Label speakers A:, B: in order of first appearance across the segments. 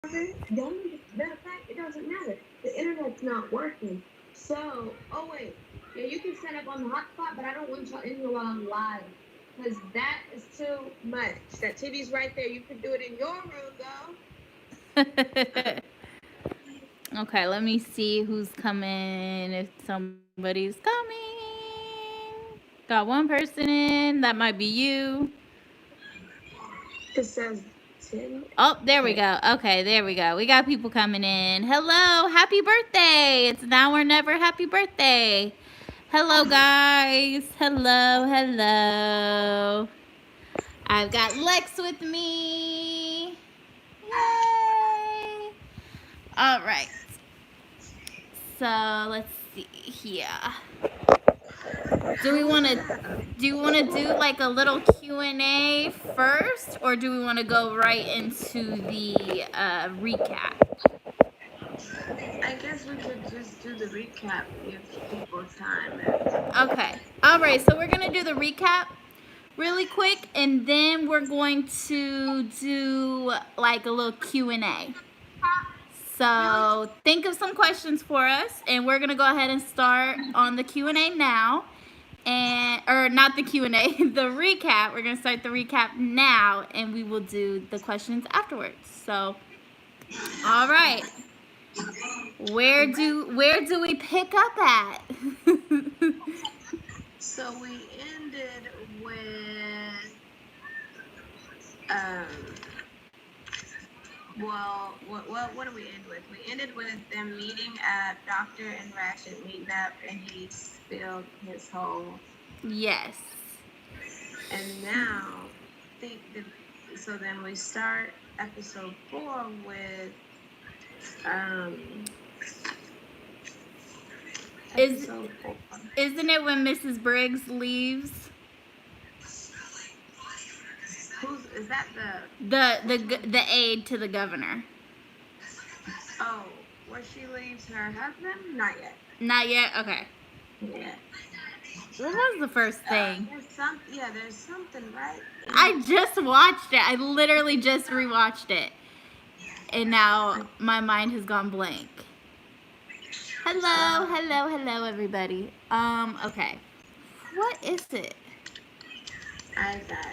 A: Matter of fact, it doesn't matter. The internet's not working. So, oh wait, yeah, you can set up on the hotspot, but I don't want y'all in here while I'm live, because that is too much. That TV's right there. You can do it in your room, though.
B: Okay, let me see who's coming. If somebody's coming. Got one person in. That might be you.
A: It says 10.
B: Oh, there we
A: Okay.
B: go. Okay, there we go. We got people coming in. Hello, happy birthday. It's now or never. Happy birthday. Hello, guys. Hello, hello. I've got Lex with me. Yay. All right. So let's see here. Do we want to do like a little Q&A first, or do we want to go right into the recap?
A: I guess we could just do the recap, give people time.
B: Okay. All right. So we're gonna do the recap really quick, and then we're going to do like a little Q&A. So think of some questions for us, and we're gonna go ahead and start on the Q&A now. And or not the Q&A, the recap. We're gonna start the recap now, and we will do the questions afterwards. So, all right, where do we pick up at?
A: So we ended with um. Well, what do we end with? We ended with them meeting at Doctor and Ratched meeting up, and he spilled his whole.
B: Yes.
A: And now, think that, so then we start episode 4 with episode 4.
B: Isn't it when Mrs. Briggs leaves?
A: Is that
B: The aide to the governor.
A: oh, where she leaves her husband? Not yet.
B: Not yet. Okay.
A: Yeah.
B: What was the first thing?
A: There's something, right?
B: I just watched it. I literally just rewatched it. And now my mind has gone blank. Hello, everybody. Okay. What is it?
A: I got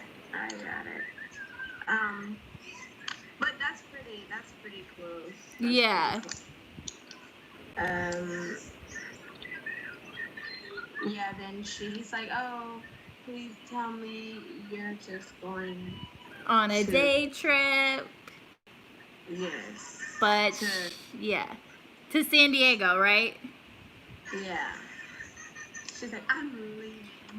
A: it. But that's pretty close.
B: Yeah.
A: Yeah, then he's like, oh, please tell me you're just going
B: On a day trip.
A: Yes.
B: But yeah. To San Diego, right?
A: Yeah. She's like, I'm leaving.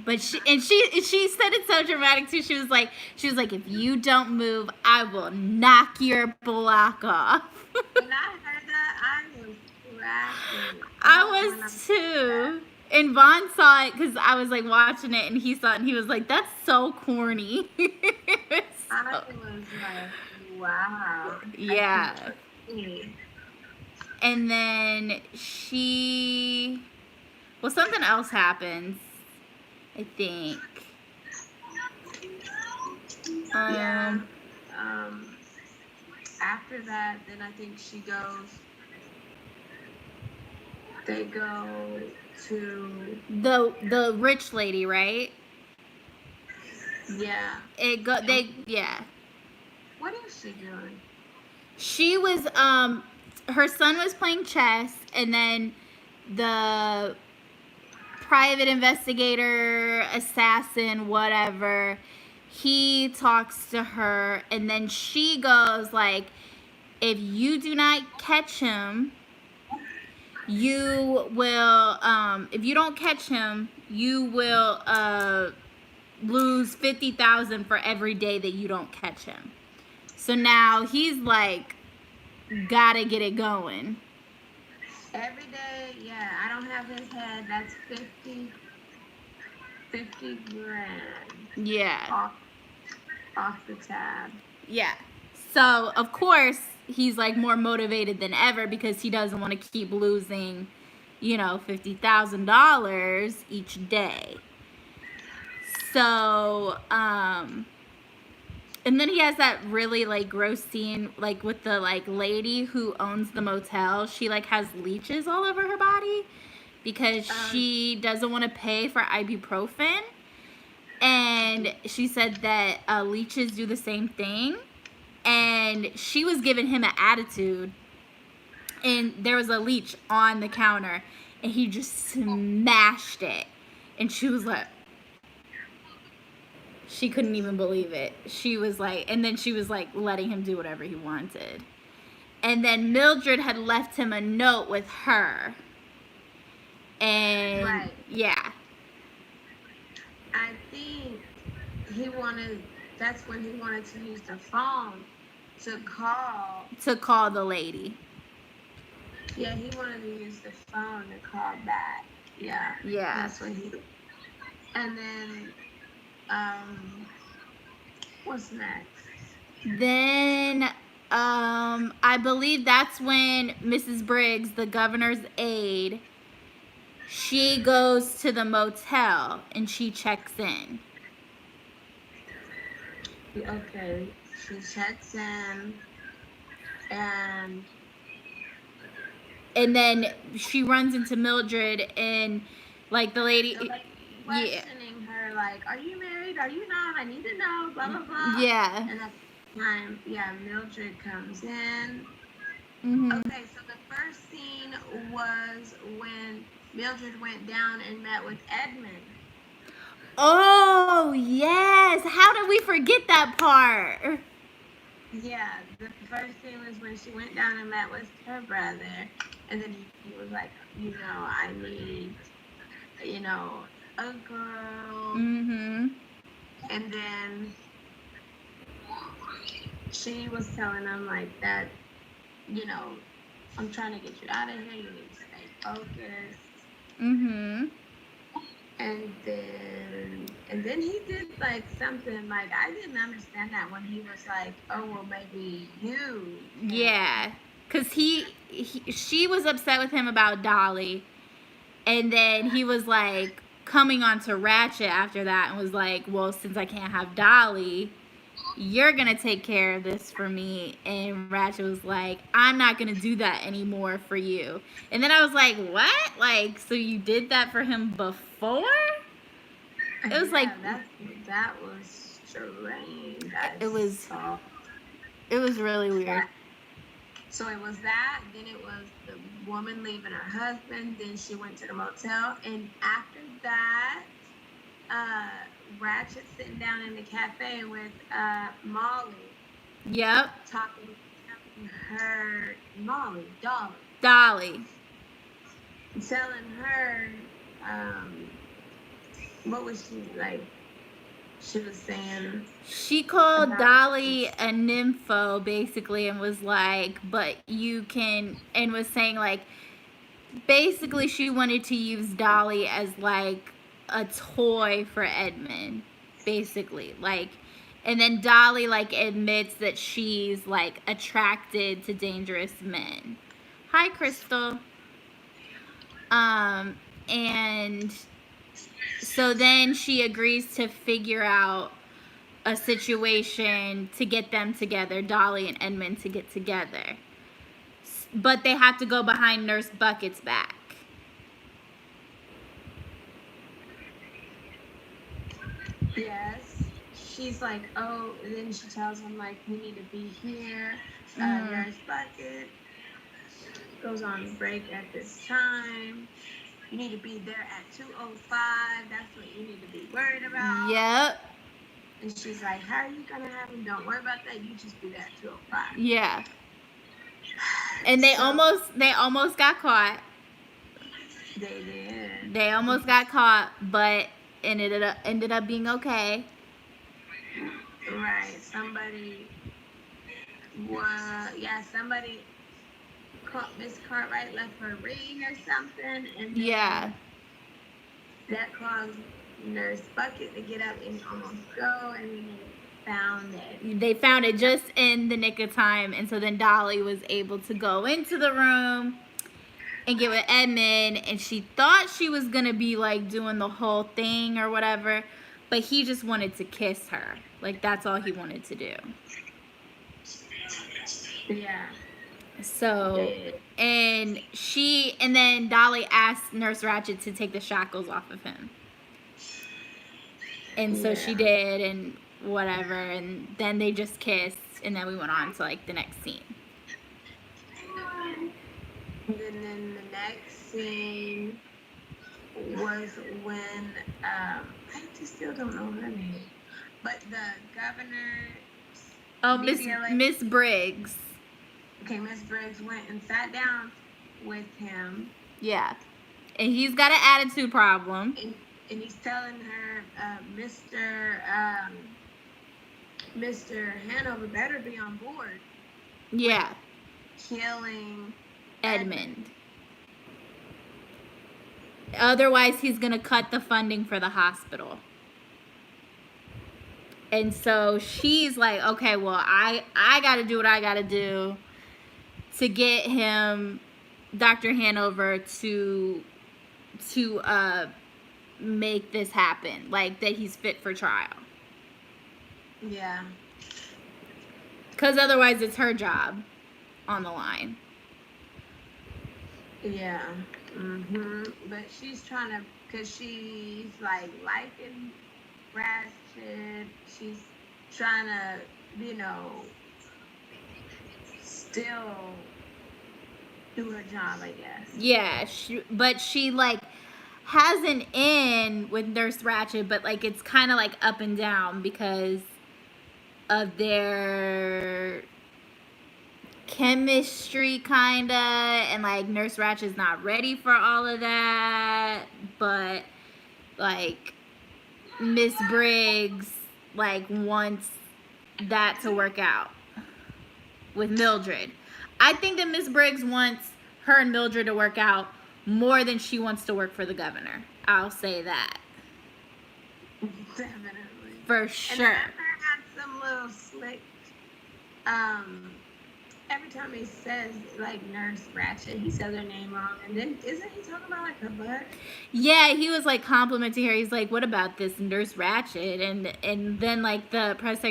B: But she said it so dramatic too. She was like, if you don't move, I will knock your block off.
A: When I heard that, I was cracking.
B: I was too. And Vaughn saw it because I was like watching it, and he saw it, and he was like, "That's so corny."
A: I was like, wow.
B: Yeah. And then something else happens, I think.
A: Yeah. After that, then I think they go to
B: the rich lady, right?
A: Yeah.
B: Yeah.
A: What is she doing?
B: She was her son was playing chess, and then the private investigator, assassin, whatever, he talks to her, and then she goes like, if you do not catch him, you will if you don't catch him, you will lose 50,000 for every day that you don't catch him. So now he's like, gotta get it going.
A: Every day, yeah. I don't have his head. That's 50 grand.
B: Yeah.
A: Off the tab.
B: Yeah. So of course he's like more motivated than ever because he doesn't want to keep losing, $50,000 each day. So And then he has that really like gross scene like with the like lady who owns the motel. She like has leeches all over her body because she doesn't want to pay for ibuprofen. And she said that leeches do the same thing. And she was giving him an attitude. And there was a leech on the counter. And he just smashed it. And she was like, she couldn't even believe it. She was like, and then she was like letting him do whatever he wanted. And then Mildred had left him a note with her. And
A: Right.
B: yeah.
A: I think that's when he wanted to use the phone to call
B: the lady.
A: Yeah, he wanted to use the phone to call back. Yeah.
B: Yeah.
A: That's when he. And then, what's next?
B: Then, I believe that's when Mrs. Briggs, the governor's aide, she goes to the motel and she checks in.
A: Okay, she checks in, and
B: then she runs into Mildred and like the lady,
A: questioning her like, "Are you married? Are you not? I need to know." Blah blah blah.
B: Yeah.
A: And at the time, Mildred comes in.
B: Mm-hmm.
A: Okay, so the first scene was when Mildred went down and met with Edmund.
B: Oh, yes. How did we forget that part?
A: Yeah, the first scene was when she went down and met with her brother. And then he was like, I need, a girl.
B: Mm-hmm.
A: And then she was telling him like that, I'm trying to get you out of here. You need to stay focused.
B: Mm-hmm.
A: And then he did like something like I didn't understand that when he was like, oh well, maybe you.
B: Yeah, cause she was upset with him about Dolly, and then he was like coming on to Ratched after that and was like, well, since I can't have Dolly, you're gonna take care of this for me. And Ratched was like, I'm not gonna do that anymore for you. And then I was like, what? Like, so you did that for him before? It was like
A: that was strange.
B: It was really weird.
A: So it was that, then it was the woman leaving her husband, then she went to the motel, and after that, Ratched sitting down in the cafe with Molly.
B: Yep.
A: Talking to her, Molly,
B: Dolly.
A: Telling her, what was she like? She was saying.
B: She called Dolly a nympho, basically, and was like, but you can, and was saying, like, basically, she wanted to use Dolly as, like, a toy for Edmund, basically. Like, and then Dolly, like, admits that she's, like, attracted to dangerous men. Hi, Crystal. And so then she agrees to figure out a situation to get them together, Dolly and Edmund to get together. But they have to go behind Nurse Bucket's back.
A: Yes. She's like, oh, and then she tells him, like, we need to be here. Nurse Bucket goes on break at this time. You need to be there at 2:05. That's what you need to be worried about.
B: Yep.
A: And she's like, how are you going to have him? Don't worry about that. You just be there at 2:05.
B: Yeah. And they almost got caught.
A: They did.
B: They almost got caught, but ended up being okay.
A: Right. Somebody caught Miss Cartwright, left her ring or something, and that caused Nurse Bucket to get up and almost go, and they found it.
B: They found it just in the nick of time, and so then Dolly was able to go into the room and get with Edmund, and she thought she was gonna be like doing the whole thing or whatever, but he just wanted to kiss her. Like, that's all he wanted to do.
A: Yeah.
B: So, and then Dolly asked Nurse Ratched to take the shackles off of him. And so she did, and whatever, and then they just kissed, and then we went on to like the next scene.
A: And then the next scene was when I just still don't know her name, but the governor.
B: Oh, Miss Briggs.
A: Okay, Miss Briggs went and sat down with him.
B: Yeah, and he's got an attitude problem.
A: And he's telling her, Mr. Hanover better be on board.
B: Yeah.
A: Killing
B: Edmund. Otherwise, he's going to cut the funding for the hospital. And so she's like, okay, well, I got to do what I got to do to get him, Dr. Hanover, to make this happen. Like, that he's fit for trial.
A: Yeah.
B: Because otherwise, it's her job on the line.
A: Yeah. But she's trying to, because she's like liking Ratched. She's trying to, still do her job, I guess.
B: Yeah, but she like has an in with Nurse Ratched, but like it's kind of like up and down because of their chemistry kinda, and like Nurse Ratched's not ready for all of that, but like Miss Briggs like wants that to work out with Mildred. I think that Miss Briggs wants her and Mildred to work out more than she wants to work for the governor. I'll say that.
A: Definitely.
B: For sure.
A: And had some little slick, every time he says like Nurse Ratched, he says her name wrong, and then isn't he talking about like her butt?
B: Yeah, he was like complimenting her. He's like, "What about this Nurse Ratched?" And then like the press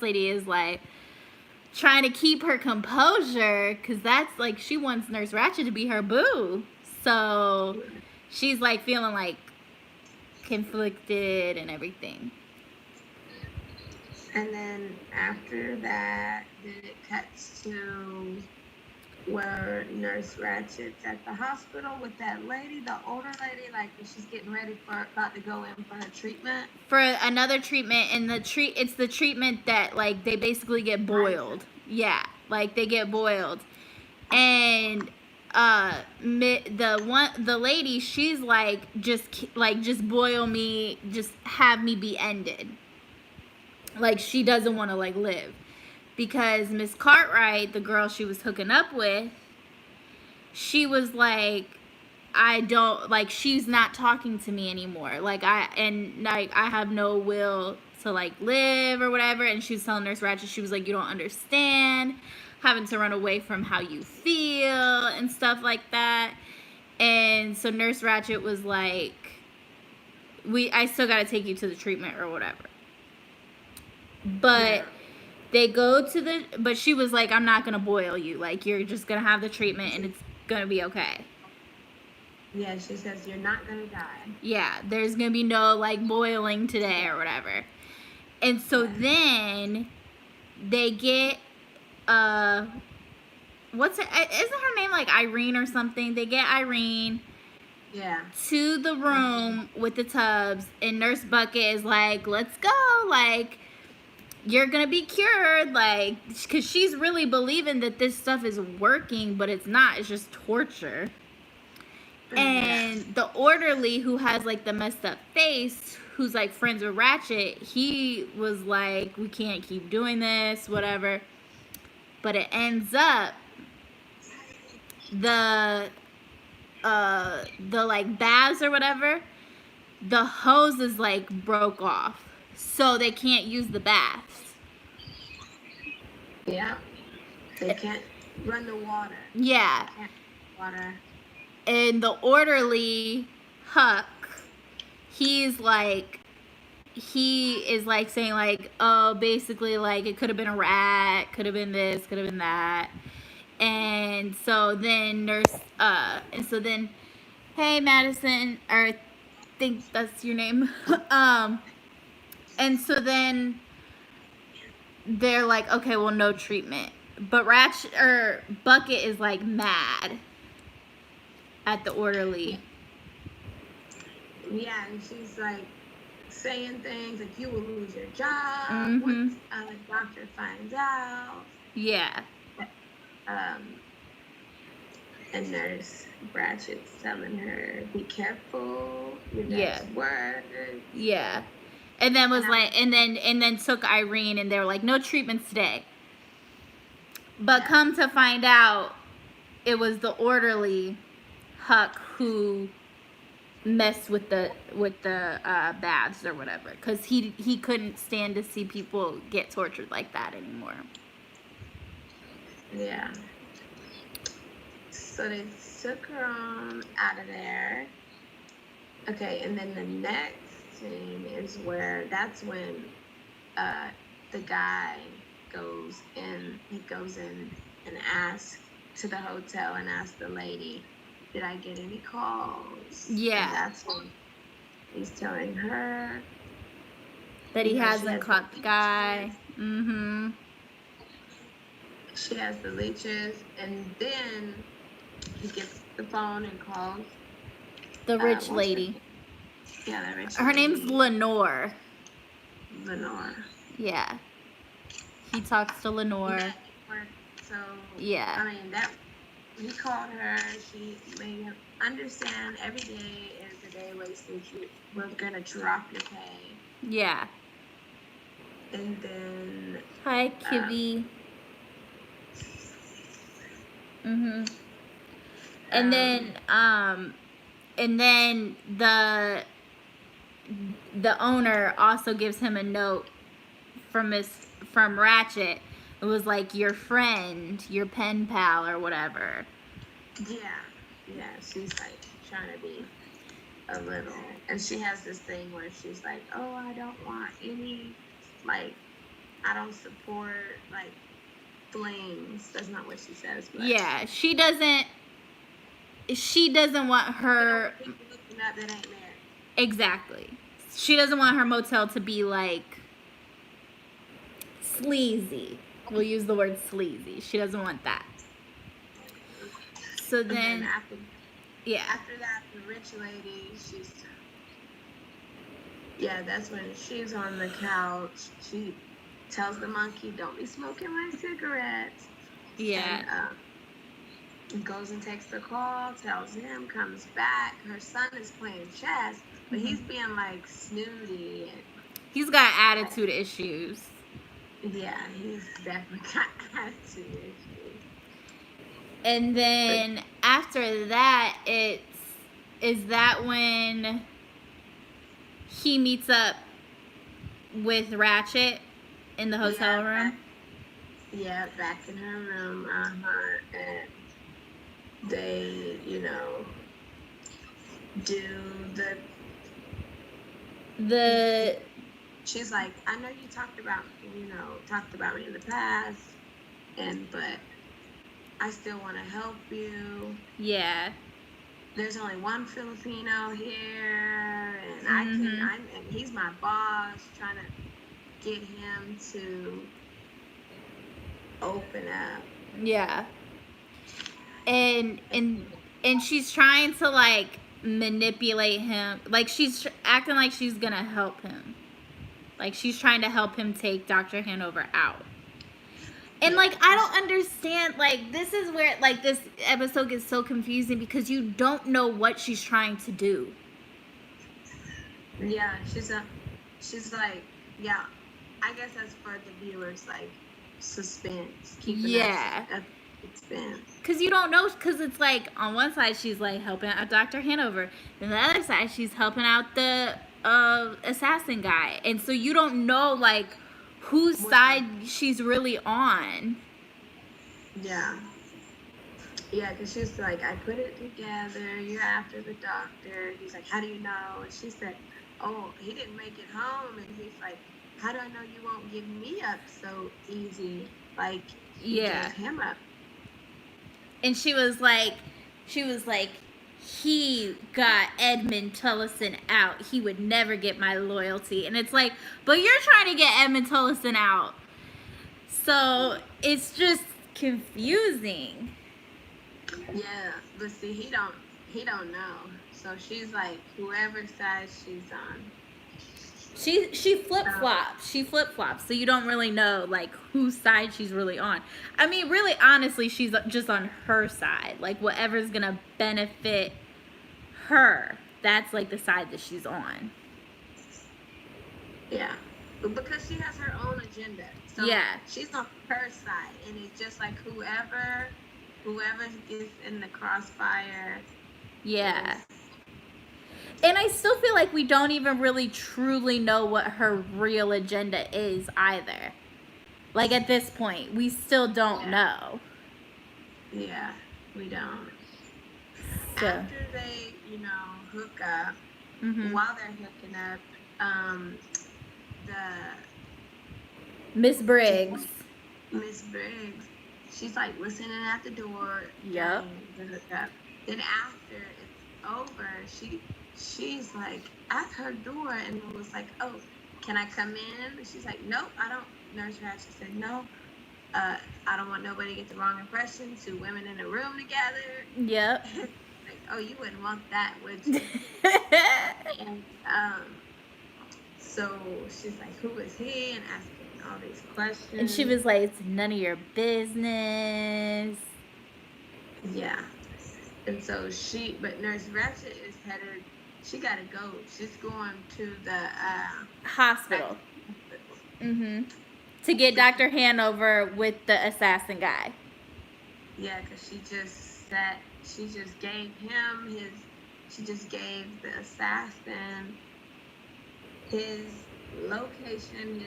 B: lady is like trying to keep her composure because that's like she wants Nurse Ratched to be her boo. So she's like feeling like conflicted and everything.
A: And then after that, then it cuts to where Nurse Ratched's at the hospital with that lady, the older lady, like she's getting ready about to go in for her treatment.
B: For another treatment, and it's the treatment that like they basically get boiled. Yeah, like they get boiled, and the lady, she's like just boil me, just have me be ended. Like she doesn't want to like live because Miss Cartwright, the girl she was hooking up with, she was like, I don't like, she's not talking to me anymore. Like I have no will to like live or whatever. And she was telling Nurse Ratched, she was like, you don't understand having to run away from how you feel and stuff like that. And so Nurse Ratched was like, I still got to take you to the treatment or whatever. But they go to but she was like, I'm not going to boil you. Like, you're just going to have the treatment and it's going to be okay.
A: Yeah, she says, you're not going to die.
B: Yeah, there's going to be no, like, boiling today or whatever. And so then they get, isn't her name, like, Irene or something? They get Irene to the room with the tubs, and Nurse Bucket is like, let's go, like, you're gonna be cured, like, because she's really believing that this stuff is working, but it's not. It's just torture. And the orderly, who has like the messed up face, who's like friends with Ratched, he was like, we can't keep doing this, whatever. But it ends up the like baths or whatever, the hoses like broke off, so they can't use the baths.
A: Yeah, they can't run the water.
B: Yeah.
A: Water.
B: And the orderly, Huck, he's like, he is like saying like, oh, basically like it could have been a rat, could have been this, could have been that. And so then hey Madison, or I think that's your name. And so then they're like, okay, well, no treatment. But Bucket is like mad at the orderly.
A: Yeah, and she's like saying things like you will lose your job
B: Mm-hmm.
A: once the doctor finds out.
B: Yeah.
A: And Nurse Ratchet's telling her, be careful, your
B: Yeah.
A: next word.
B: Yeah. And then and then took Irene, and they were like, no treatments today. But come to find out, it was the orderly Huck who messed with the baths or whatever, because he couldn't stand to see people get tortured like that anymore.
A: Yeah. So they took her on out of there. Okay, and then the next scene is that's when the guy goes in and asks to the hotel and asks the lady, did I get any calls?
B: Yeah.
A: And that's when he's telling her
B: that he hasn't caught the guy. Mm-hmm.
A: She has the leeches, and then he gets the phone and calls
B: the rich lady.
A: Yeah, the rich
B: Her
A: lady.
B: name's Lenore.
A: Lenore.
B: Yeah. He talks to Lenore.
A: Yeah, so
B: yeah.
A: I mean he called her. She made him understand every day is a day wasted. We're gonna drop your pay.
B: Yeah.
A: And then
B: hi, Kibby. Mm-hmm. And then the owner also gives him a note from Ratched. It was like your friend, your pen pal, or whatever.
A: Yeah, she's like trying to be a little, and she has this thing where she's like, oh, I don't want any, like, I don't support like flings. That's not what she says. But
B: yeah, she doesn't want her
A: people looking up that ain't married.
B: Exactly. She doesn't want her motel to be like sleazy. We'll use the word sleazy. She doesn't want that. So then
A: after that, the rich lady, that's when she's on the couch. She tells the monkey, don't be smoking my cigarettes.
B: Yeah.
A: And goes and takes the call, tells him, comes back. Her son is playing chess, but he's being like snooty. And
B: he's got attitude issues.
A: Yeah, he's definitely got attitude issues.
B: And then after that, is that when he meets up with Ratched in the hotel room?
A: Back in her room. And they, do the. She's like, I know you talked about me in the past, but I still want to help you.
B: Yeah.
A: There's only one Filipino here, and and he's my boss, trying to get him to open up.
B: Yeah. And she's trying to like manipulate him. Like she's acting like she's gonna help him. Like she's trying to help him take Dr. Hanover out. And like I don't understand, like this is where like this episode gets so confusing because you don't know what she's trying to do.
A: Yeah, she's like, yeah, I guess that's for the viewers, like suspense, keeping us suspense.
B: Because you don't know, because it's like on one side she's like helping out Dr. Hanover, and the other side she's helping out the assassin guy, and so you don't know like whose side she's really on.
A: Yeah, because she's like, I put it together, you're after the doctor. He's like, how do you know? And she said, oh, he didn't make it home, and he's like, how do I know you won't give me up so easy, like you
B: Yeah.
A: gave him up?
B: And she was like, he got Edmund Tullison out. He would never get my loyalty. And it's like, but you're trying to get Edmund Tullison out. So it's just confusing.
A: Yeah, but see, he don't know. So she's like, whoever side she's on.
B: She flip
A: Um,
B: flops. She flip flops. So you don't really know like whose side she's really on. I mean, really, honestly, she's just on her side. Like whatever's gonna benefit her. That's like the side that she's on.
A: yeah, but because she has her own agenda, so
B: Yeah.
A: she's on her side, and it's just like whoever gets in the crossfire.
B: Yeah.
A: Is,
B: And I still feel like we don't even really truly know what her real agenda is either. Like at this point, we still don't know.
A: Yeah, we don't.
B: So.
A: After they, hook up, while they're hooking up, the
B: Miss Briggs.
A: Miss Briggs, she's like listening at the door.
B: Yep.
A: The hookup. Then after it's over, she's like at her door and was like, "Oh, can I come in?" She's like, "Nope, I don't." Nurse Ratched said, "No, I don't want nobody to get the wrong impression. Two women in a room together."
B: Yep.
A: Like, oh, you wouldn't want that, would you? And so she's like, "Who is he?" and asking all these questions.
B: And she was like, "It's none of your business."
A: Yeah. And so but Nurse Ratched is headed. She gotta go. She's going to the
B: hospital. To get Dr. Hanover with the assassin guy.
A: Yeah, because she just gave the assassin his location,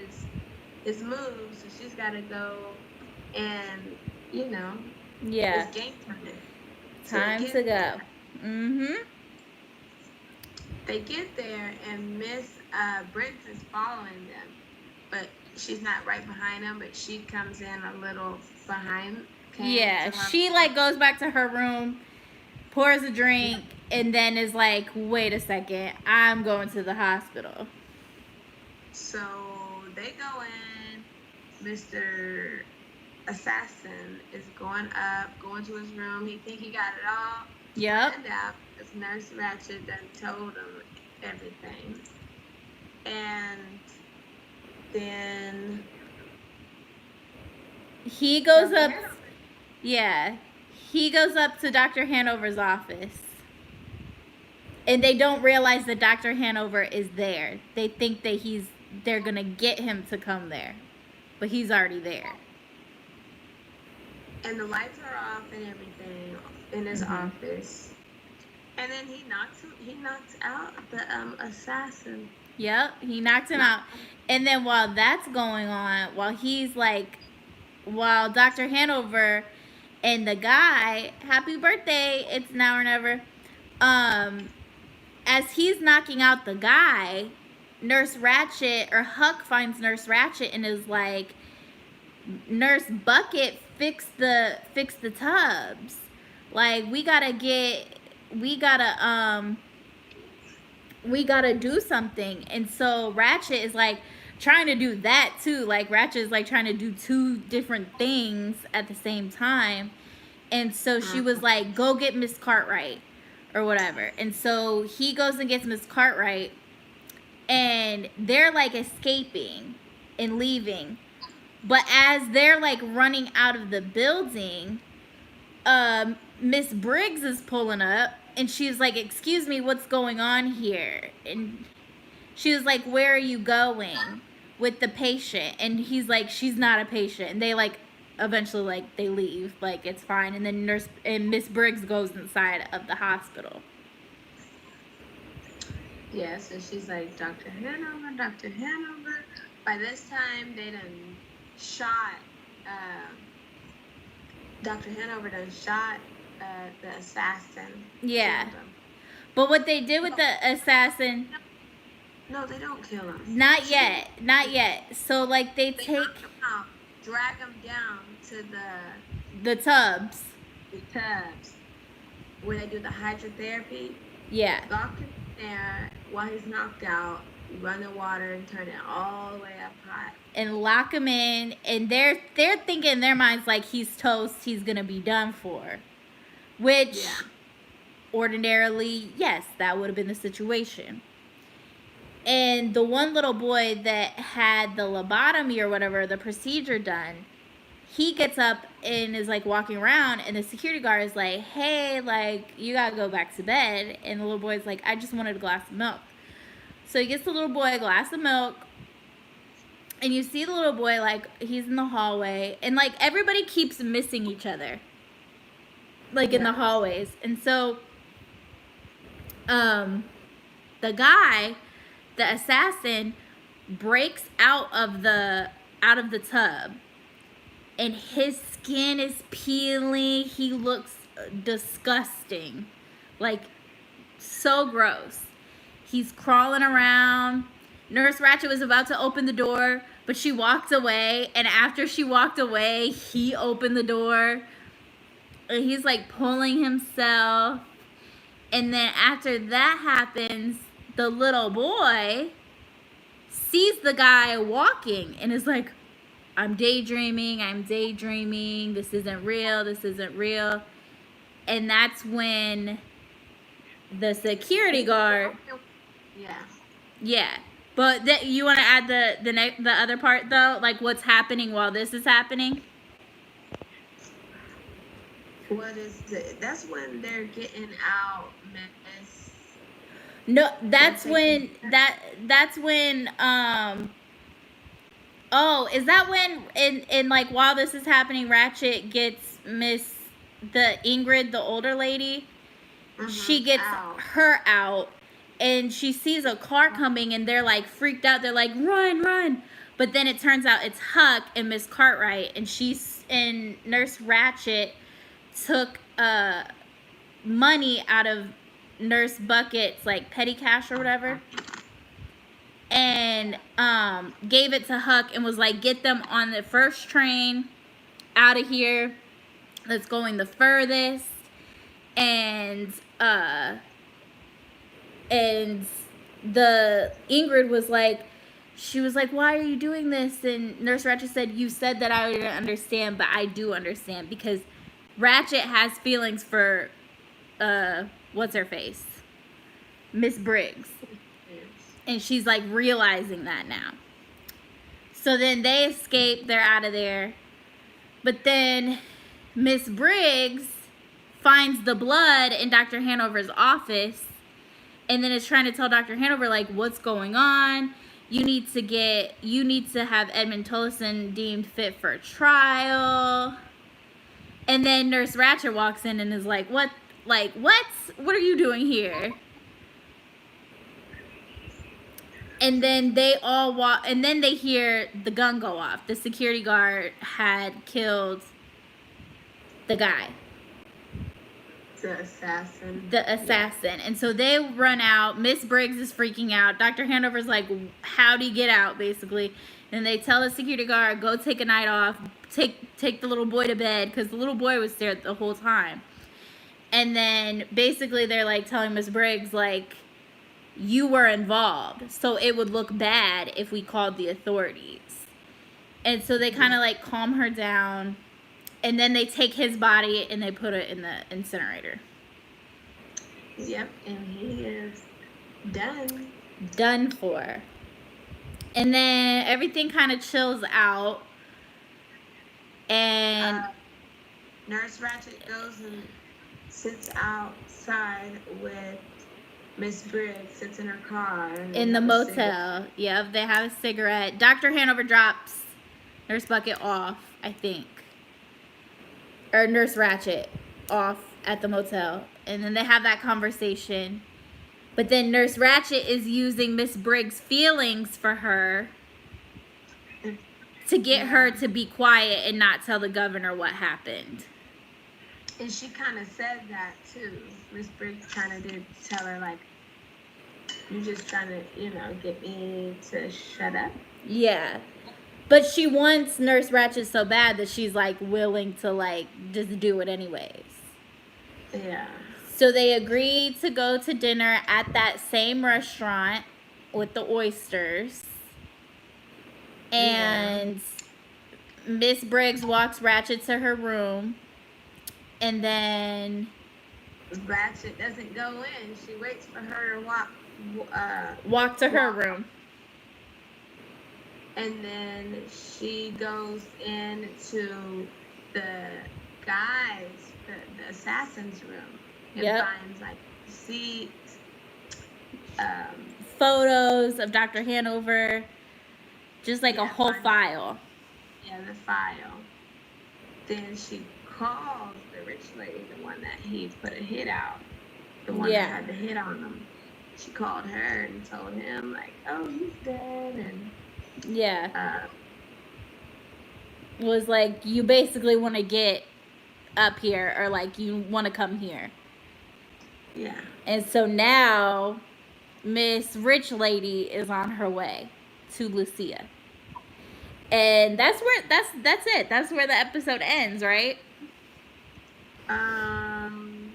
A: his moves. So she's got to go and,
B: yeah.
A: it's game time.
B: Time to go.
A: They get there and Miss Briggs is following them, but she's not right behind them, but she comes in a little behind.
B: Yeah, she like goes back to her room, pours a drink, and then is like, wait a second, I'm going to the hospital.
A: So they go in. Mr. Assassin is going to his room. He think he got it all.
B: Yep.
A: And out because Nurse Ratched done told him everything. And then
B: he goes up. Yeah. He goes up to Dr. Hanover's office. And they don't realize that Dr. Hanover is there. They think that they're going to get him to come there. But he's already there.
A: And the lights are off and everything in his office. And then he knocks out the assassin.
B: Yep, he knocked him out. And then while that's going on, while Dr. Hanover and the guy, happy birthday, it's now or never, as he's knocking out the guy, Nurse Ratched, or Huck finds Nurse Ratched and is like, Nurse Bucket, fix the tubs. Like, we gotta do something. And so Ratched is like trying to do that too. Like Ratched is like trying to do two different things at the same time. And so she was like, go get Miss Cartwright or whatever. And so he goes and gets Miss Cartwright, and they're like escaping and leaving. But as they're like running out of the building, Miss Briggs is pulling up, and she's like, excuse me, what's going on here? And she was like, where are you going with the patient? And he's like, she's not a patient. And they like eventually like they leave, like it's fine. And then Miss Briggs goes inside of the hospital.
A: Yeah, so she's like, Dr. Hanover. By this time they done shot Dr. Hanover done shot the assassin.
B: Yeah. But what they did with the assassin,
A: No, they don't kill him.
B: Not yet. Not yet. So like they take
A: knock him out, drag him down to
B: the tubs.
A: the tubs where they do the hydrotherapy.
B: Yeah.
A: Lock him there while he's knocked out. Run the water and turn it all the way up high.
B: And lock him in, and they're thinking in their minds like he's toast, he's gonna be done for. Which ordinarily, yes, that would have been the situation. And the one little boy that had the lobotomy or whatever, the procedure done, he gets up and is like walking around, and the security guard is like, hey, like, you gotta go back to bed. And the little boy's like, I just wanted a glass of milk. So he gets the little boy a glass of milk, and you see the little boy, like, he's in the hallway, and like everybody keeps missing each other, like in the hallways. And so the guy, the assassin, breaks out of the tub, and his skin is peeling. He looks disgusting, like so gross. He's crawling around. Nurse Ratched was about to open the door, but she walked away, and after she walked away, he opened the door, and he's like pulling himself. And then after that happens, the little boy sees the guy walking and is like, I'm daydreaming, this isn't real. And that's when the security guard, yeah. But you want to add the other part though, like what's happening while this is happening?
A: What is that's when they're getting out, Miss.
B: No, that's when oh, is that when in like while this is happening, Ratched gets the Ingrid, the older lady, she gets her out, and she sees a car coming, and they're like freaked out. They're like, run. But then it turns out it's Huck and Miss Cartwright, and Nurse Ratched took money out of Nurse Bucket's like petty cash or whatever, and gave it to Huck and was like, get them on the first train out of here that's going the furthest. And the Ingrid was like, she was like, why are you doing this? And Nurse Ratched said, you said that I wouldn't understand, but I do understand, because Ratched has feelings for what's her face, Miss Briggs, and she's like realizing that now. So then they escape, they're out of there, but then Miss Briggs finds the blood in Dr. Hanover's office, and then is trying to tell Dr. Hanover like, what's going on? You need to have Edmund Tollison deemed fit for trial. And then Nurse Ratched walks in and is like, what? Like, what? What are you doing here? And then they all walk, and then they hear the gun go off. The security guard had killed the guy. The assassin. And so they run out. Miss Briggs is freaking out. Dr. Hanover's like, how'd he get out, basically? And they tell the security guard, go take a night off. Take the little boy to bed, because the little boy was there the whole time. And then basically they're like telling Miss Briggs, like, you were involved, so it would look bad if we called the authorities. And so they kind of like calm her down, and then they take his body and they put it in the incinerator.
A: Yep, and he is
B: done for. And then everything kind of chills out, and
A: Nurse Ratched goes and sits outside with Miss Briggs, sits in her car.
B: In the motel. Yep, they have a cigarette. Dr. Hanover drops Nurse Bucket off, I think. Or Nurse Ratched off at the motel. And then they have that conversation. But then Nurse Ratched is using Miss Briggs' feelings for her to get her to be quiet and not tell the governor what happened.
A: And she kind of said that too. Miss Briggs kind of did tell her, like, You just trying to, get me to shut up?
B: Yeah. But she wants Nurse Ratched so bad that she's like willing to like just do it anyways.
A: Yeah.
B: So they agreed to go to dinner at that same restaurant with the oysters. And Miss Briggs walks Ratched to her room. And then
A: Ratched doesn't go in. She waits for her to
B: walk to her room.
A: And then she goes into the guys, the assassin's room, and finds like
B: photos of Dr. Hanover, just like a whole file.
A: Yeah, the file. Then she calls the rich lady, the one that he put a hit out, the one that had the hit on him. She called her and told him like, "Oh, he's dead," and
B: was like, you basically want to get up here, or like you want to come here.
A: Yeah.
B: And so now Miss Rich Lady is on her way to Lucia. And that's it. That's where the episode ends, right?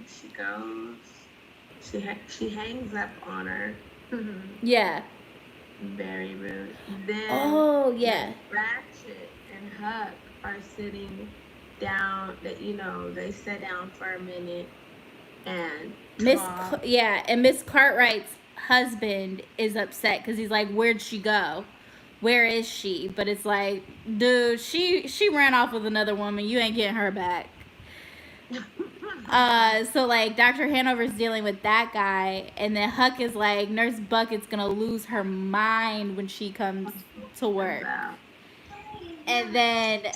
A: She goes. She hangs up on her.
B: Yeah.
A: Very rude. Then.
B: Oh yeah.
A: Ratched and Huck are sitting down. They sit down for a minute and
B: and Miss Cartwright's husband is upset because he's like, "Where'd she go? Where is she?" But it's like, dude, she ran off with another woman. You ain't getting her back. So like Dr. Hanover's dealing with that guy, and then Huck is like, Nurse Bucket's gonna lose her mind when she comes to work. And then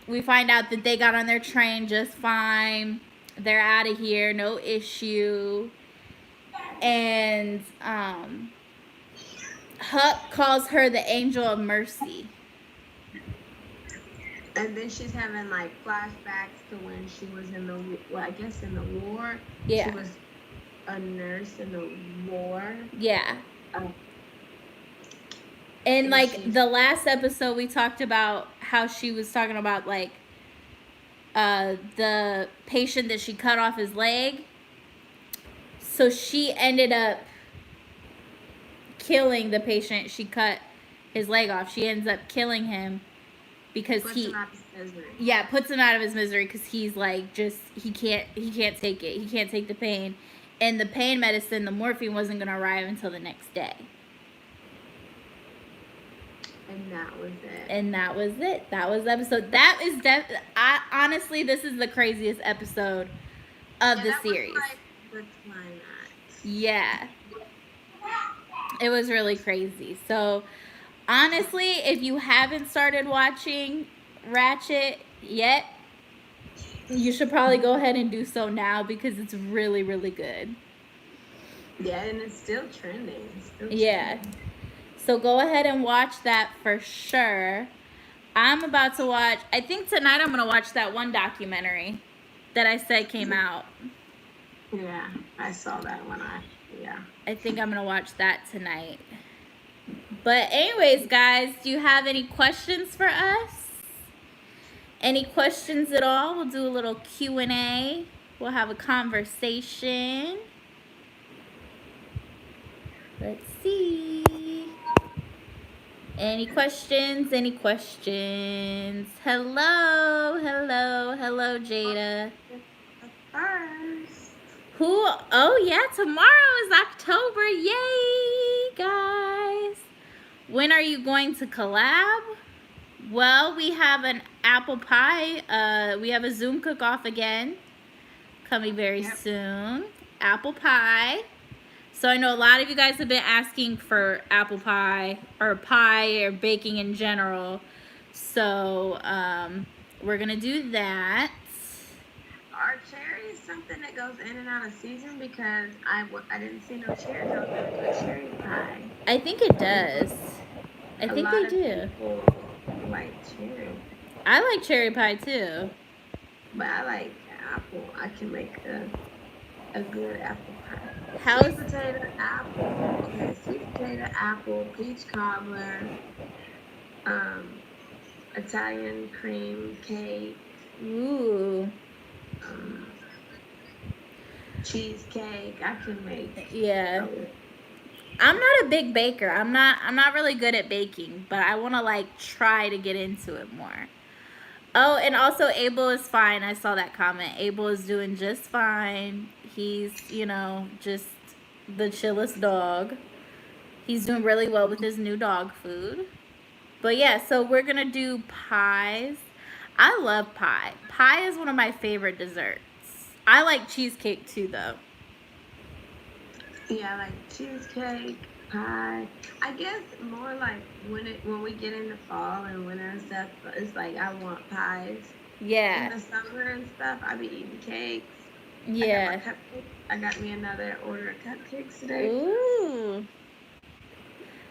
B: we find out that they got on their train just fine. They're out of here, no issue. And Huck calls her the Angel of Mercy.
A: And then she's having like flashbacks to when she was in the war.
B: Yeah.
A: She was a nurse in the war.
B: Yeah. And like the last episode, we talked about how she was talking about like the patient that she cut off his leg. So she ended up killing the patient she cut his leg off. She ends up killing him because puts him out of his misery because he's like he can't take it. He can't take the pain, and the pain medicine, the morphine, wasn't gonna arrive until the next day.
A: And that was it.
B: That was the episode. Honestly, this is the craziest episode of the series.
A: Was like the climax.
B: Yeah. It was really crazy. So, honestly, if you haven't started watching Ratched yet, you should probably go ahead and do so now because it's really, really good.
A: Yeah, and it's still trending.
B: Yeah. So go ahead and watch that for sure. I'm about to watch, I think tonight I'm going to watch that one documentary that I said came out.
A: Yeah, I saw that one.
B: I think I'm going to watch that tonight. But anyways, guys, do you have any questions for us? Any questions at all? We'll do a little Q&A. We'll have a conversation. Let's see. Any questions? Any questions? Hello, Jada. Who? Oh, yeah, tomorrow is October. Yay, guys. When are you going to collab? Well, we have an apple pie. We have a Zoom cook-off again coming very soon. Apple pie. So I know a lot of you guys have been asking for apple pie or baking in general. So we're going to do that.
A: Are cherries something that goes in and out of season? Because I didn't see no cherries. I was going to do a cherry pie.
B: I think it does. I think they do.
A: People like cherry.
B: I like cherry pie too.
A: But I like apple. I can make a good apple pie.
B: How's
A: Sweet potato, apple. Okay, sweet potato, apple, peach cobbler, um, Italian cream cake,
B: ooh.
A: um, cheesecake. I can make.
B: Yeah.
A: Oh,
B: I'm not a big baker. I'm not really good at baking, but I want to like try to get into it more. Oh, and also Abel is fine. I saw that comment. Abel is doing just fine. He's, just the chillest dog. He's doing really well with his new dog food. But yeah, so we're going to do pies. I love pie. Pie is one of my favorite desserts. I like cheesecake too, though.
A: yeah, like cheesecake, pie. I guess more like when we get into fall and winter and stuff, it's like I want pies. In
B: Yeah.
A: the summer and stuff, I be eating cakes. I got my
B: Yeah.
A: cupcakes. I got me another order of cupcakes today.
B: Ooh.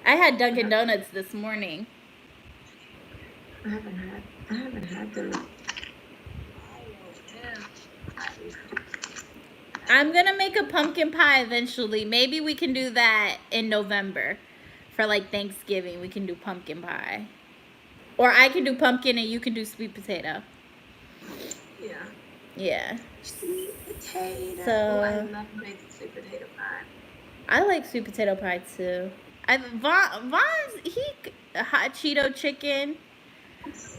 B: I had Dunkin'
A: Uh,
B: Donuts this morning.
A: I haven't had them.
B: I'm gonna make a pumpkin pie eventually. Maybe we can do that in November for like Thanksgiving. We can do pumpkin pie. Or I can do pumpkin and you can do sweet potato.
A: Yeah.
B: Yeah.
A: Sweet potato. Oh, I
B: So
A: love making sweet potato pie.
B: I like sweet potato pie too. Vaughn's a hot Cheeto chicken.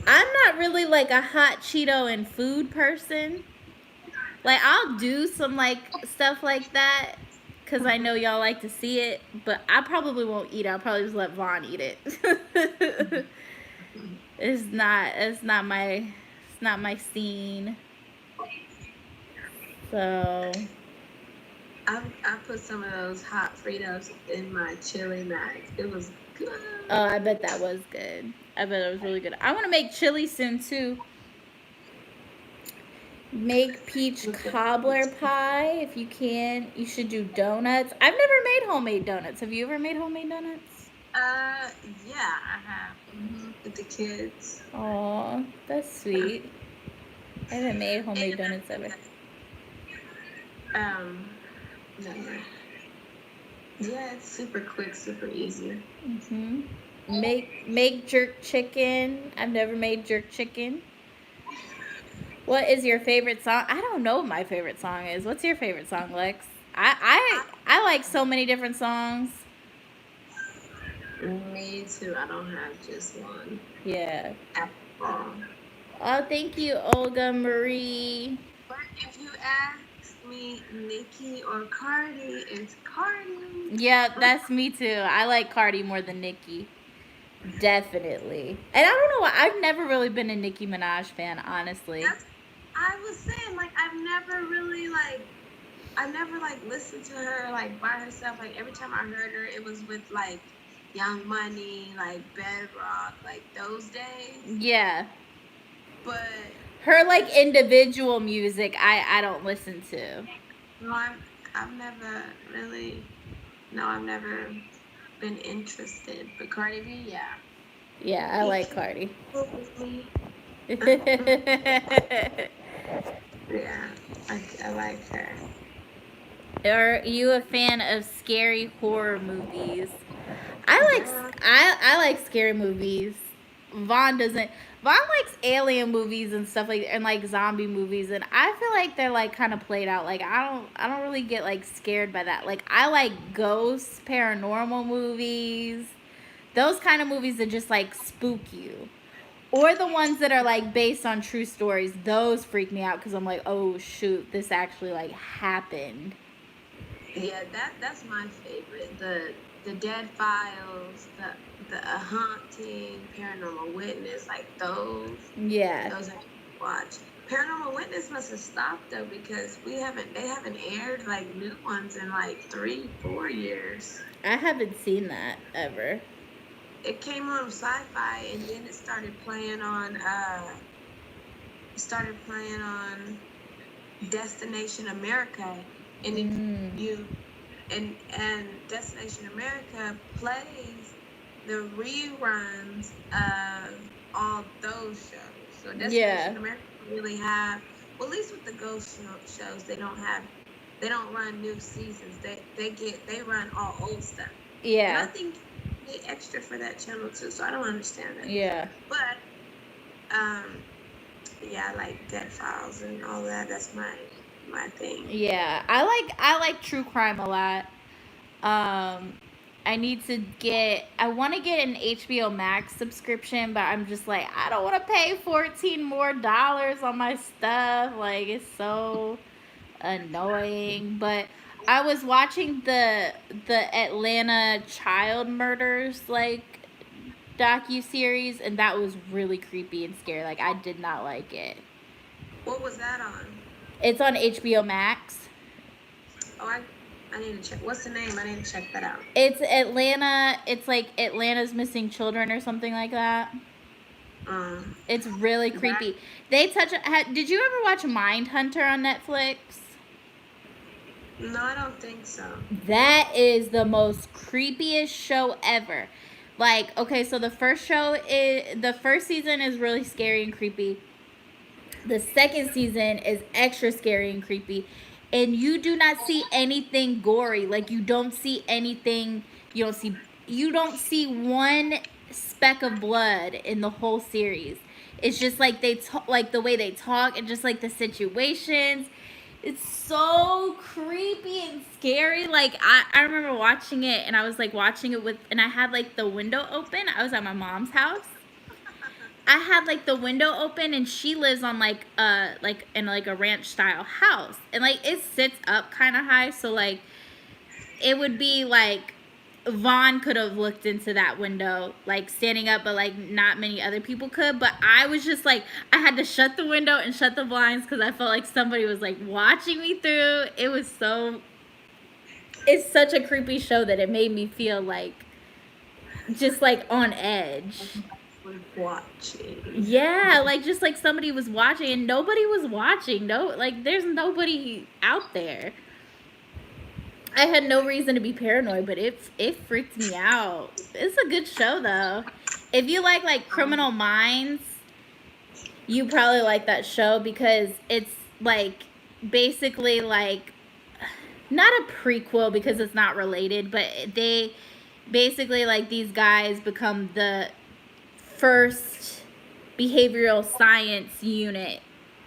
B: I'm not really like a hot Cheeto and food person. Like I'll do some like stuff like that because I know y'all like to see it, but I probably won't eat it. I'll probably just let Vaughn eat it. It's not my scene. So
A: I put some of those hot Fritos in my chili mac. It was good.
B: oh, I bet that was good. I bet it was really good. I want to make chili soon too. Make peach
A: With the
B: cobbler pie if you can. You should do donuts. I've never made homemade donuts. Have you ever made homemade donuts?
A: yeah, I have. With the kids.
B: Aw, that's sweet. I haven't made homemade
A: And
B: donuts ever.
A: no, yeah, it's super quick, super easy.
B: Mhm. Make jerk chicken. I've never made jerk chicken. What is your favorite song? I don't know what my favorite song is. What's your favorite song, Lex? I like so many different songs.
A: Me too. I don't have just one.
B: Yeah.
A: At all.
B: Oh, thank you, Olga Marie.
A: But if you ask me Nikki or Cardi, it's Cardi.
B: Yeah, that's me too. I like Cardi more than Nicki. Definitely. And I don't know why. I've never really been a Nicki Minaj fan, honestly.
A: That's I was saying, like I never like listened to her like by herself. Like every time I heard her, it was with like Young Money, like Bedrock, like those days.
B: Yeah.
A: But
B: Her like individual music I don't listen to.
A: no, I've never really no, I've never been interested. But Cardi B, yeah.
B: Yeah, I
A: You
B: like
A: can't
B: Cardi.
A: fool with me. Yeah, I like her.
B: Are you a fan of scary horror movies?
A: Yeah.
B: I like scary movies. Vaughn doesn't. Vaughn likes alien movies and stuff like and like zombie movies, and I feel like they're like kind of played out. Like I don't really get like scared by that. Like I like ghosts, paranormal movies, those kind of movies that just like spook you, or the ones that are like based on true stories. Those freak me out because I'm like, oh shoot, this actually like happened.
A: Yeah, that's my favorite. The Dead Files, the Haunting, Paranormal Witness, like
B: Yeah,
A: those I watch. Paranormal Witness must have stopped though because they haven't aired like new ones in like 3, 4 years.
B: I haven't seen that ever.
A: It came on Sci-Fi and then it started playing on Destination America, and if
B: Mm.
A: you and Destination America plays the reruns of all those shows. So
B: Yeah.
A: Destination America really have, well, at least with the ghost shows, they don't have they don't run new seasons. They run all old stuff.
B: Yeah.
A: And I think they pay extra for that channel too, so I don't understand it.
B: Yeah.
A: But yeah, like Dead Files and all that. That's my thing.
B: Yeah, I like true crime a lot. I need to get. I want to get an HBO Max subscription, but I'm just like, I don't want to pay $14 more on my stuff. Like, it's so annoying. But I was watching the Atlanta child murders like docu series, and that was really creepy and scary. Like, I did not like it.
A: What was that on?
B: It's on HBO Max.
A: Oh, I need to check. What's the name? I need to check that out.
B: It's Atlanta. It's like Atlanta's Missing Children or something like that. It's really creepy. They touch. Did you ever watch Mindhunter on Netflix?
A: No, I don't think so.
B: That is the most creepiest show ever. Like, okay, so the first season is really scary and creepy. The second season is extra scary and creepy. And you do not see anything gory. Like, you don't see anything. You don't see one speck of blood in the whole series. It's just like like the way they talk and just like the situations. It's so creepy and scary. Like, I remember watching it, and I was like watching it and I had like the window open. I was at my mom's house. I had like the window open, and she lives on like in like a ranch style house, and like it sits up kind of high, so like it would be like Vaughn could have looked into that window like standing up, but like not many other people could. But I was just like, I had to shut the window and shut the blinds because I felt like somebody was like watching me through. It's such a creepy show that it made me feel like just like on edge.
A: Watching.
B: Yeah, like just like somebody was watching and nobody was watching. No, like there's nobody out there. I had no reason to be paranoid, but it freaked me out. It's a good show though. If you like Criminal Minds, you probably like that show because it's like basically like not a prequel because it's not related, but they basically like these guys become the first behavioral science unit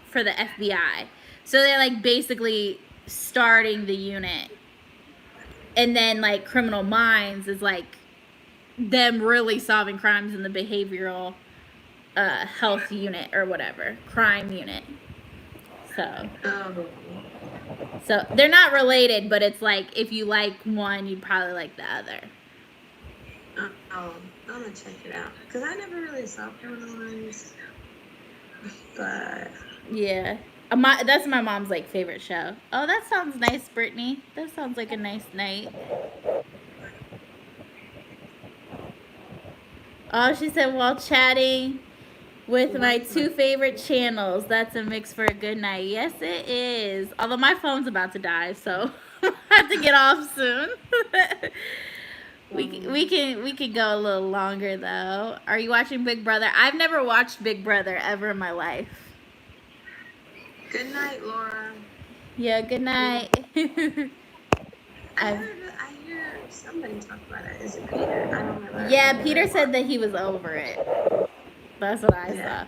B: for the FBI. So they're like basically starting the unit. And then like Criminal Minds is like them really solving crimes in the behavioral health unit or whatever, crime unit. So they're not related, but it's like if you like one, you'd probably like the other.
A: I'm gonna check it out because I never really saw Criminal Minds, but
B: yeah, that's my mom's like favorite show. Oh, that sounds nice, Brittany. That sounds like a nice night. Oh, she said while chatting with my two favorite channels. That's a mix for a good night. Yes, it is. Although my phone's about to die, so I have to get off soon. we can go a little longer though. Are you watching Big Brother? I've never watched Big Brother ever in my life.
A: Good night, Laura.
B: Yeah, good night.
A: I hear somebody talk about it. Is it Peter? I don't know.
B: Yeah, Peter said that he was over it. That's what I saw.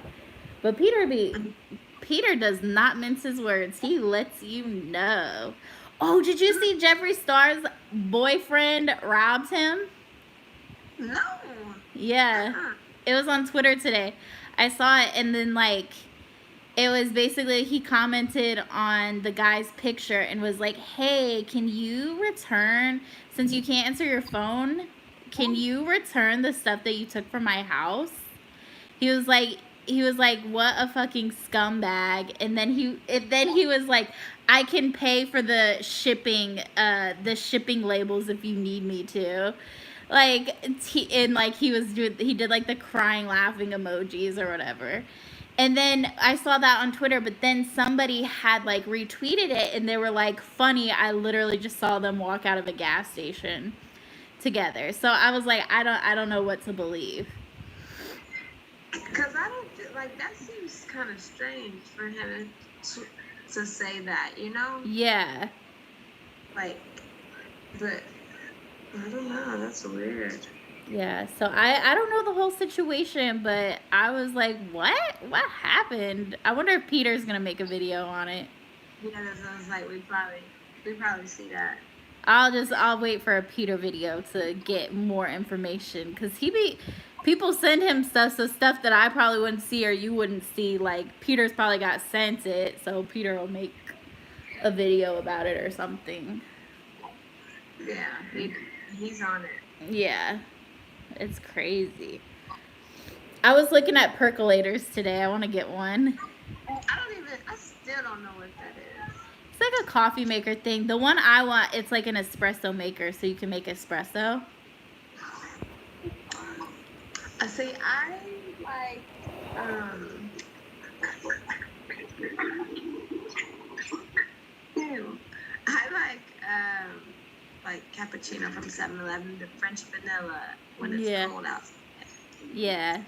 B: But Peter does not mince his words. He lets you know. Oh, did you see Jeffree Star's boyfriend robbed him?
A: No.
B: Yeah. It was on Twitter today. I saw it, and then like it was basically he commented on the guy's picture and was like, "Hey, can you return, since you can't answer your phone, can you return the stuff that you took from my house?" He was like, "What a fucking scumbag." And then he was like, "I can pay for the shipping labels if you need me to." Like he did like the crying laughing emojis or whatever. And then I saw that on Twitter, but then somebody had like retweeted it and they were like, "Funny, I literally just saw them walk out of a gas station together." So I was like, I don't know what to believe.
A: Because I don't like that seems kind of strange for him to say that, you know?
B: Yeah.
C: Like, but I don't know. That's weird.
B: Yeah, so I don't know the whole situation, but I was like, what happened? I wonder if Peter's gonna make a video on it.
C: Yeah, that sounds like we probably see that.
B: I'll wait for a Peter video to get more information, because people send him stuff, so stuff that I probably wouldn't see or you wouldn't see. Like, Peter's probably got sent it, so Peter will make a video about it or something.
C: Yeah, he's on it.
B: Yeah, it's crazy. I was looking at percolators today. I want to get one.
C: I still don't know what that is.
B: It's like a coffee maker thing. The one I want, it's like an espresso maker, so you can make espresso.
C: See, I like, I like cappuccino from 7-Eleven, the French vanilla when it's cold outside.
B: Yeah.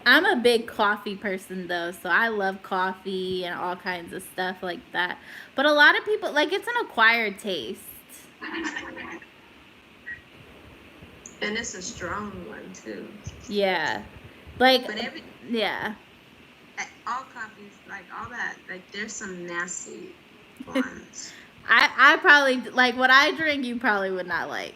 B: I'm a big coffee person though, so I love coffee and all kinds of stuff like that. But a lot of people, like, it's an acquired taste.
C: And it's a strong one too.
B: Yeah. Like,
C: but
B: yeah.
C: All coffees, like all that, like there's some nasty ones.
B: I probably, like, what I drink you probably would not like.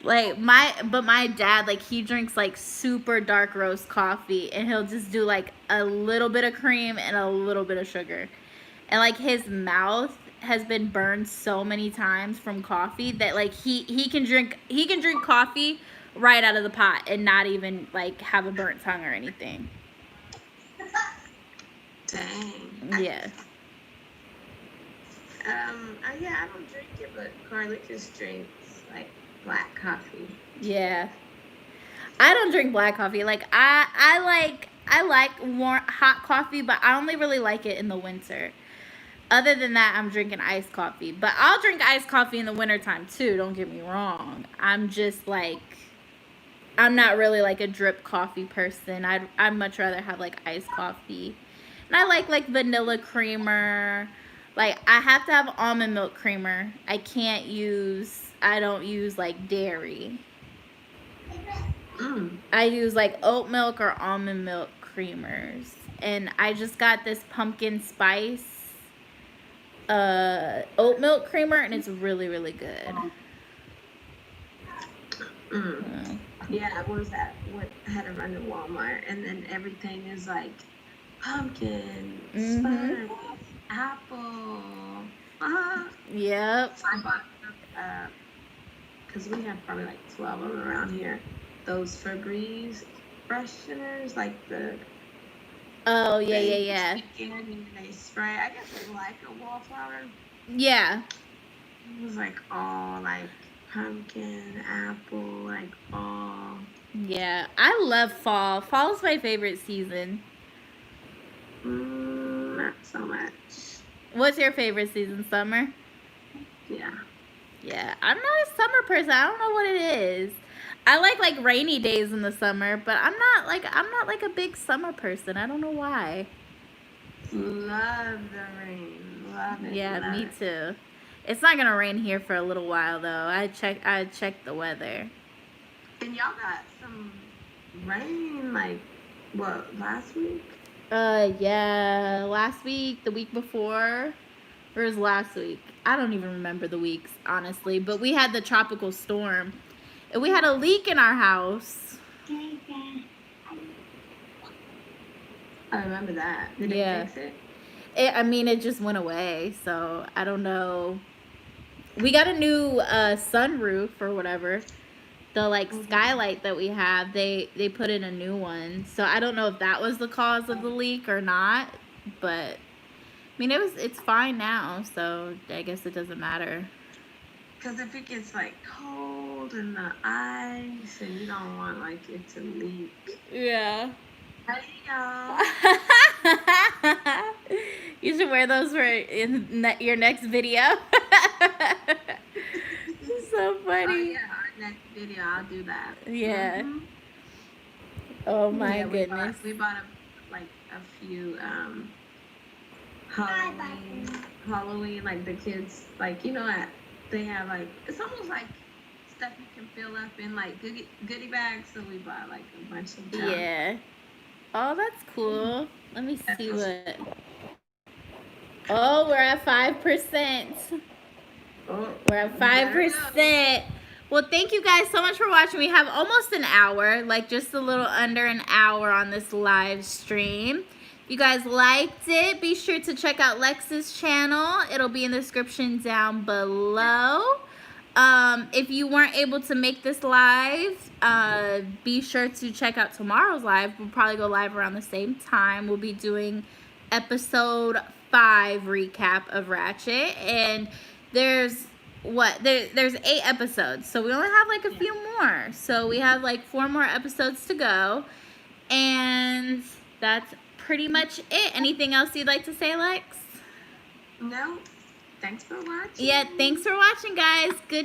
B: Like, my dad, like, he drinks like super dark roast coffee, and he'll just do like a little bit of cream and a little bit of sugar, and like his mouth has been burned so many times from coffee that like he can drink coffee right out of the pot and not even like have a burnt tongue or anything.
C: Dang.
B: Yeah.
C: I don't drink it, but Carlicus drinks like black coffee.
B: Yeah. I don't drink black coffee. Like, I like warm hot coffee, but I only really like it in the winter. Other than that, I'm drinking iced coffee. But I'll drink iced coffee in the wintertime too, don't get me wrong. I'm just like, I'm not really like a drip coffee person. I'd much rather have like iced coffee. And I like vanilla creamer. Like, I have to have almond milk creamer. I don't use like dairy. I use like oat milk or almond milk creamers. And I just got this pumpkin spice oat milk creamer, and it's really, really good.
C: Yeah, I had to run to Walmart, and then everything is like pumpkin, spice, apple.
B: Yep.
C: So I bought because we have probably like 12 of them around here. Those Febreze fresheners, like the.
B: Oh yeah.
C: And they spray. I guess it's like a wallflower.
B: Yeah.
C: It was like all like pumpkin, apple, like fall.
B: Yeah, I love fall. Fall is my favorite season.
C: Not so much.
B: What's your favorite season? Summer?
C: Yeah.
B: Yeah, I'm not a summer person. I don't know what it is. I like rainy days in the summer, but I'm not like a big summer person. I don't know why.
C: Love the rain. Love it.
B: Yeah,
C: love
B: me
C: it.
B: too. It's not gonna rain here for a little while though. I checked the weather.
C: And y'all got some rain like what, last week?
B: Yeah, last week, the week before. Or was last week? I don't even remember the weeks, honestly. But we had the tropical storm. And we had a leak in our house.
C: I remember that. Did they fix it?
B: It just went away. So, I don't know. We got a new sunroof or whatever. The, like, skylight that we have, they put in a new one. So, I don't know if that was the cause of the leak or not. But, I mean, it's fine now. So, I guess it doesn't matter.
C: Because if it gets like cold and the ice, and you don't want like it to leak.
B: Yeah.
C: Hey y'all.
B: You should wear those for your next video. So funny.
C: Oh yeah, our next video I'll do that.
B: Yeah. Oh my goodness.
C: We bought a few Halloween, like the kids, like, they have like, it's almost like stuff you can fill up in like goodie bags. So we bought like a bunch of junk.
B: Yeah. Oh, that's cool. Let me see what. Oh, we're at 5%. We're at 5%. Well, thank you guys so much for watching. We have almost an hour, like just a little under an hour on this live stream. If you guys liked it, be sure to check out Lex's channel. It'll be in the description down below. If you weren't able to make this live, be sure to check out tomorrow's live. We'll probably go live around the same time. We'll be doing episode 5 recap of Ratched, and there's 8 episodes, so we only have like a few more, so we have like 4 more episodes to go, and that's pretty much it. Anything else you'd like to say, Lex?
C: No, thanks for watching.
B: Yeah, thanks for watching, guys. Good